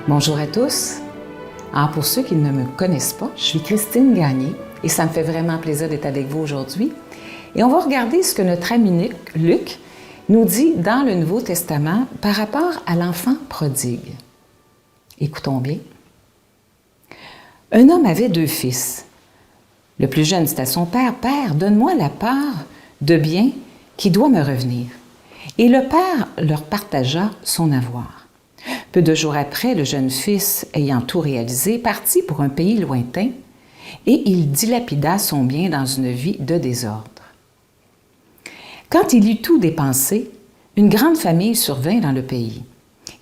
Bonjour à tous. Alors pour ceux qui ne me connaissent pas, je suis Christine Gagné et ça me fait vraiment plaisir d'être avec vous aujourd'hui. Et on va regarder ce que notre ami Luc nous dit dans le Nouveau Testament par rapport à l'enfant prodigue. Écoutons bien. Un homme avait 2 fils. Le plus jeune dit à son père, « Père, donne-moi la part de bien qui doit me revenir. » Et le père leur partagea son avoir. Peu de jours après, le jeune fils, ayant tout réalisé, partit pour un pays lointain et il dilapida son bien dans une vie de désordre. Quand il eut tout dépensé, une grande famille survint dans le pays.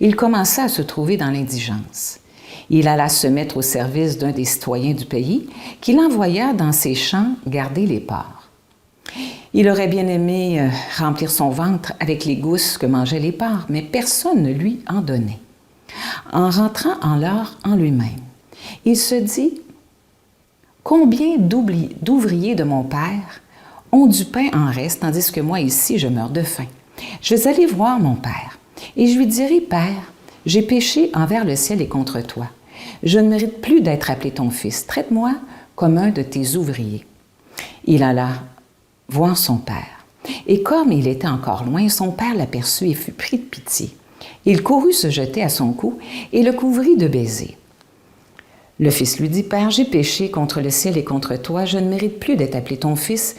Il commença à se trouver dans l'indigence. Il alla se mettre au service d'un des citoyens du pays, qui l'envoya dans ses champs garder les porcs. Il aurait bien aimé remplir son ventre avec les gousses que mangeaient les porcs, mais personne ne lui en donnait. En rentrant en l'or en lui-même, il se dit « Combien d'ouvriers de mon père ont du pain en reste, tandis que moi ici je meurs de faim. Je vais aller voir mon père, et je lui dirai « Père, j'ai péché envers le ciel et contre toi. Je ne mérite plus d'être appelé ton fils. Traite-moi comme un de tes ouvriers. » Il alla voir son père. Et comme il était encore loin, son père l'aperçut et fut pris de pitié. Il courut se jeter à son cou et le couvrit de baisers. Le fils lui dit, « Père, j'ai péché contre le ciel et contre toi, je ne mérite plus d'être appelé ton fils. »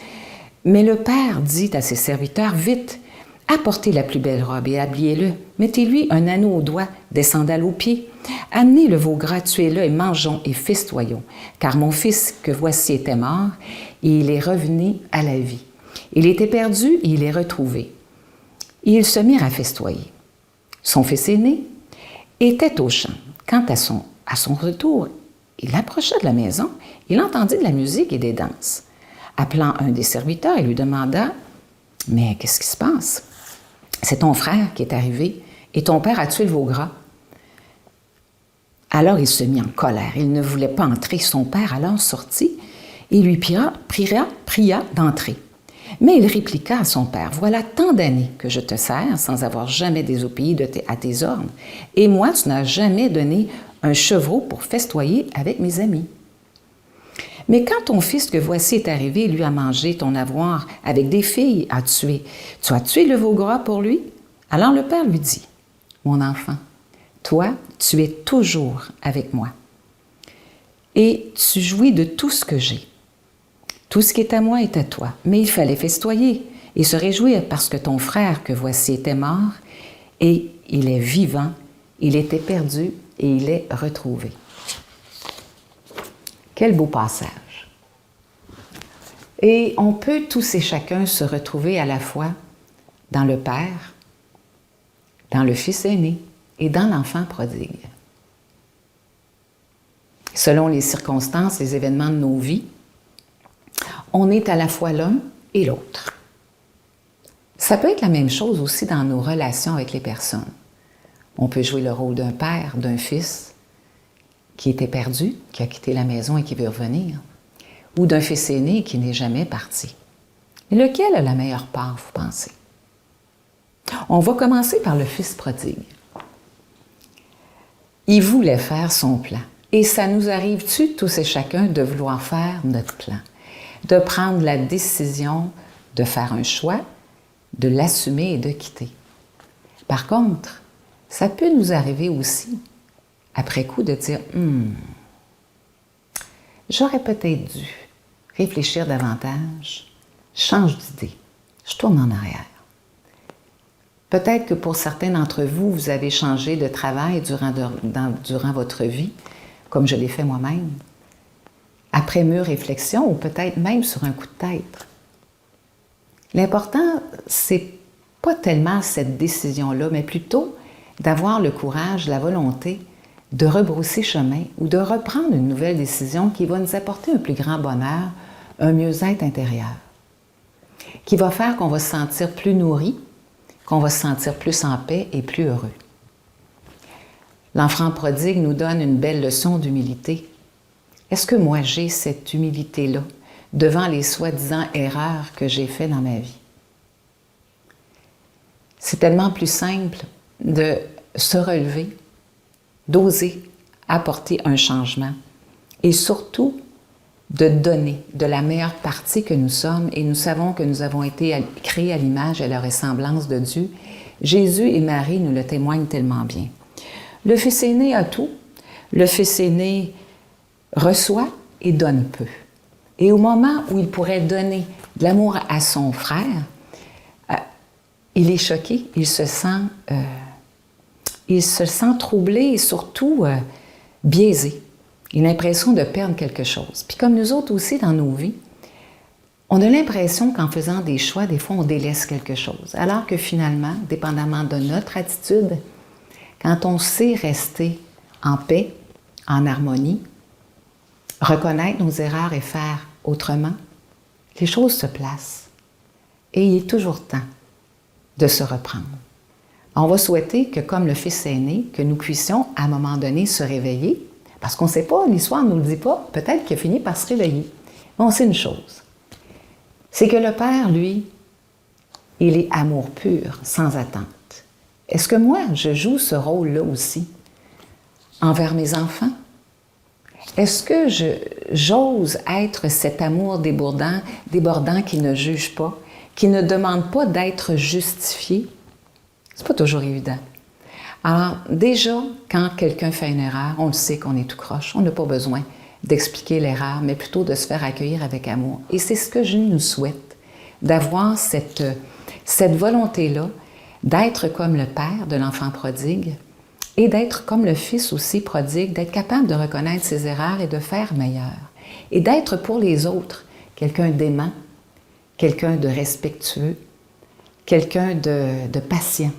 Mais le père dit à ses serviteurs, « Vite, apportez la plus belle robe et habillez-le. Mettez-lui un anneau au doigt, des sandales aux pieds. Amenez le veau gras, tuez-le et mangeons et festoyons. Car mon fils que voici était mort et il est revenu à la vie. Il était perdu et il est retrouvé. » Et ils se mirent à festoyer. Son fils aîné était au champ. Quand à son retour, il approcha de la maison, il entendit de la musique et des danses. Appelant un des serviteurs, il lui demanda, « Mais qu'est-ce qui se passe? C'est ton frère qui est arrivé et ton père a tué le veau gras. » Alors il se mit en colère. Il ne voulait pas entrer. Son père alors sortit et lui pria d'entrer. Mais il répliqua à son père, « Voilà tant d'années que je te sers sans avoir jamais désobéi à tes ordres. Et moi, tu n'as jamais donné un chevreau pour festoyer avec mes amis. Mais quand ton fils que voici est arrivé, lui a mangé ton avoir avec des filles, tu as tué le veau gras pour lui? » Alors le père lui dit, « Mon enfant, toi, tu es toujours avec moi et tu jouis de tout ce que j'ai. Tout ce qui est à moi est à toi. Mais il fallait festoyer et se réjouir parce que ton frère que voici était mort et il est vivant, il était perdu et il est retrouvé. » Quel beau passage! Et on peut tous et chacun se retrouver à la fois dans le Père, dans le Fils aîné et dans l'enfant prodigue. Selon les circonstances, les événements de nos vies, on est à la fois l'un et l'autre. Ça peut être la même chose aussi dans nos relations avec les personnes. On peut jouer le rôle d'un père, d'un fils qui était perdu, qui a quitté la maison et qui veut revenir, ou d'un fils aîné qui n'est jamais parti. Lequel a la meilleure part, vous pensez? On va commencer par le fils prodigue. Il voulait faire son plan. Et ça nous arrive-tu, tous et chacun, de vouloir faire notre plan? De prendre la décision de faire un choix, de l'assumer et de quitter. Par contre, ça peut nous arriver aussi, après coup, de dire « J'aurais peut-être dû réfléchir davantage, change d'idée, je tourne en arrière. » Peut-être que pour certains d'entre vous, vous avez changé de travail durant votre vie, comme je l'ai fait moi-même, après mûre réflexion ou peut-être même sur un coup de tête. L'important, c'est pas tellement cette décision-là, mais plutôt d'avoir le courage, la volonté de rebrousser chemin ou de reprendre une nouvelle décision qui va nous apporter un plus grand bonheur, un mieux-être intérieur, qui va faire qu'on va se sentir plus nourri, qu'on va se sentir plus en paix et plus heureux. L'enfant prodigue nous donne une belle leçon d'humilité. Est-ce que moi j'ai cette humilité-là devant les soi-disant erreurs que j'ai faites dans ma vie? C'est tellement plus simple de se relever, d'oser apporter un changement et surtout de donner de la meilleure partie que nous sommes, et nous savons que nous avons été créés à l'image et à la ressemblance de Dieu. Jésus et Marie nous le témoignent tellement bien. Le fils aîné a tout. Le fils aîné reçoit et donne peu. Et au moment où il pourrait donner de l'amour à son frère, il est choqué, il se sent troublé et surtout biaisé. Il a l'impression de perdre quelque chose. Puis comme nous autres aussi dans nos vies, on a l'impression qu'en faisant des choix, des fois, on délaisse quelque chose. Alors que finalement, dépendamment de notre attitude, quand on sait rester en paix, en harmonie, reconnaître nos erreurs et faire autrement, les choses se placent. Et il est toujours temps de se reprendre. On va souhaiter que, comme le fils aîné, que nous puissions, à un moment donné, se réveiller, parce qu'on ne sait pas, l'histoire ne nous le dit pas, peut-être qu'il a fini par se réveiller. Mais on sait une chose, c'est que le Père, lui, il est amour pur, sans attente. Est-ce que moi, je joue ce rôle-là aussi envers mes enfants? Est-ce que j'ose être cet amour débordant qui ne juge pas, qui ne demande pas d'être justifié? C'est pas toujours évident. Alors, déjà, quand quelqu'un fait une erreur, on le sait qu'on est tout croche. On n'a pas besoin d'expliquer l'erreur, mais plutôt de se faire accueillir avec amour. Et c'est ce que je nous souhaite, d'avoir cette volonté-là, d'être comme le père de l'enfant prodigue et d'être comme le fils aussi prodigue, d'être capable de reconnaître ses erreurs et de faire meilleur. Et d'être pour les autres quelqu'un d'aimant, quelqu'un de respectueux, quelqu'un de patient.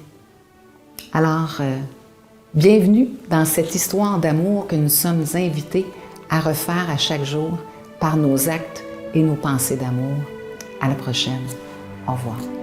Alors, bienvenue dans cette histoire d'amour que nous sommes invités à refaire à chaque jour par nos actes et nos pensées d'amour. À la prochaine. Au revoir.